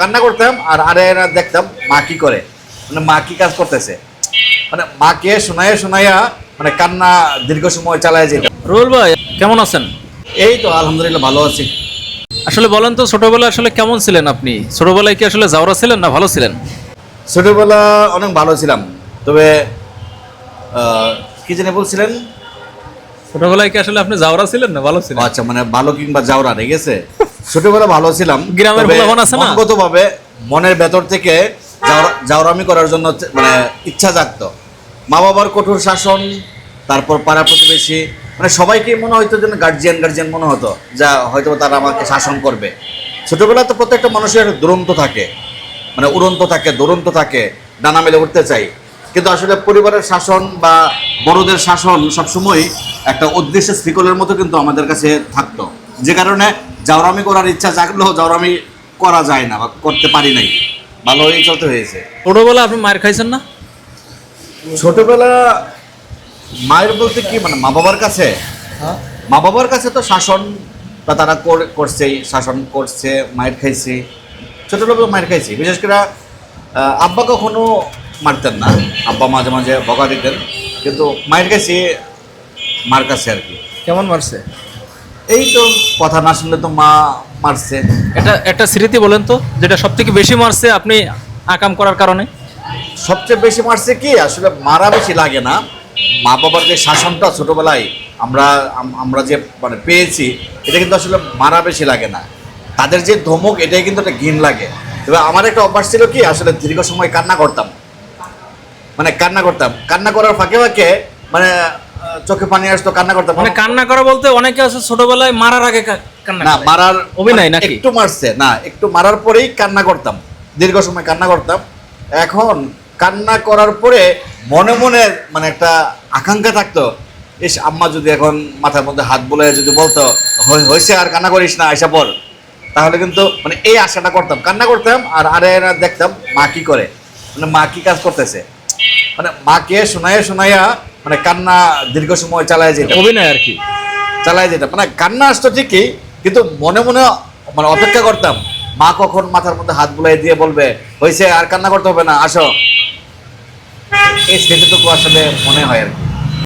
কান্না করতাম আর আরে দেখতাম মা কি করে, মানে মা কি কাজ করতেছে, মানে মাকে শোনাইয়া শোনাইয়া মানে কান্না দীর্ঘ সময় চালায় যেত। রুহুল ভাই কেমন আছেন? এই তো আলহামদুলিল্লাহ ভালো আছি। আসলে বলেন তো, ছোটবেলায় আসলে কেমন ছিলেন আপনি? ছোটবেলায় কি আসলে জাউরা ছিলেন না ভালো ছিলেন? ছোটবেলা অনেক ভালো ছিলাম, তবে কি জানি বলছিলেন? ছোটবেলায় কি আসলে আপনি জাউরা ছিলেন না ভালো ও ছিলেন? আচ্ছা, মানে ভালো কিংবা যাওরা রেগেছে। ছোটবেলা ভালো ছিলাম, গ্রামের তবে পোলাপান আছে না? মনগতভাবে মনের ভেতর থেকে জাউরামি করার জন্য মানে ইচ্ছা জাগতো। মা বাবার কঠোর শাসন, তারপর পাড়া প্রতিবেশী, মানে সবাইকে মনে হতো যেন গার্জিয়ান গার্জিয়ান মনে হতো, যা হয়তো তারা আমাকে শাসন করবে। ছোটবেলায় তো প্রত্যেকটা মানুষের দুরন্ত থাকে, মানে উড়ন্ত থাকে, দুরন্ত থাকে, ডানা মেলে উঠতে চাই। কিন্তু আসলে পরিবারের শাসন বা বড়দের শাসন সবসময় একটা উদ্দেশ্য শৃঙ্খলের মতো কিন্তু আমাদের কাছে থাকতো, যে কারণে জাউরামি করার ইচ্ছা জাগলেও জাউরামি করা যায় না বা করতে পারি নাই, ভালোই চলতে হয়েছে। ছোটবেলায় আপনি মার খাইছেন না? ছোটবেলা মায়ের বলতে কি, মানে মা বাবার কাছে, মা বাবার কাছে তো শাসন বা তারা করছেই, শাসন করছে, মায়ের খাইছি, ছোটবেলা মায়ের খাইছি। বিশেষ করে আব্বা কখনো মারতেন না, আব্বা মাঝে মাঝে বকা দিতেন, কিন্তু মায়ের খাইছি মার কাছে আর কি। কেমন মারছে? এই তো কথা না শুনলে তো মা মারছে। এটা একটা স্মৃতি বলেন তো, যেটা সব থেকে বেশি মারছে আপনি আকাম করার কারণে। সবচেয়ে বেশি মারছে কি, আসলে মারা বেশি লাগে না, মা বাবার যে শাসনটা ছোটবেলায় আমরা আমরা যে মানে পেয়েছি, এটা কিন্তু আসলে মারা বেশি লাগে না, তাদের যে ধমক এটাই কিন্তু একটা ঘিন লাগে। তবে আমার একটা অভ্যাস ছিল কি, আসলে দীর্ঘ সময় কান্না করতাম, মানে কান্না করার ফাঁকে ফাঁকে মানে চোখে পানি আসতো, কান্না করতাম। মানে কান্না করা বলতে অনেকে আছে ছোটবেলায় মারার আগে কান্না না, করে। মারার অভিনয় মানে নাকি? একটু মারছে না, একটু মারার পরেই কান্না করতাম, দীর্ঘ সময় কান্না করতাম। এখন কান্না করার পরে মনে মনে মানে একটা আকাঙ্ক্ষা থাকতো, ইস আম্মা যদি এখন মাথার মধ্যে হাত বুলাইয়া যদি বলতো হয়েছে আর কান্না করিস না, আইসা পর, তাহলে কিন্তু মানে এই আশাটা করতাম, কান্না করতাম আর আরে দেখতাম মা কি করে, মানে মা কি কাজ করতেছে, মানে মাকে শোনাইয়া শোনাইয়া মানে কান্না দীর্ঘ সময় চালায় যেত, অভিনয় আর কি। চালাই যেতাম। মানে কান্না আসতো ঠিকই, কিন্তু মনে মনে মানে অপেক্ষা করতাম মা কখন মাথার মধ্যে হাত বুলাই দিয়ে বলবে হয়েছে আর কান্না করতে হবে না, আসো। এই স্মৃতিটুকু আসলে মনে হয় আর কি।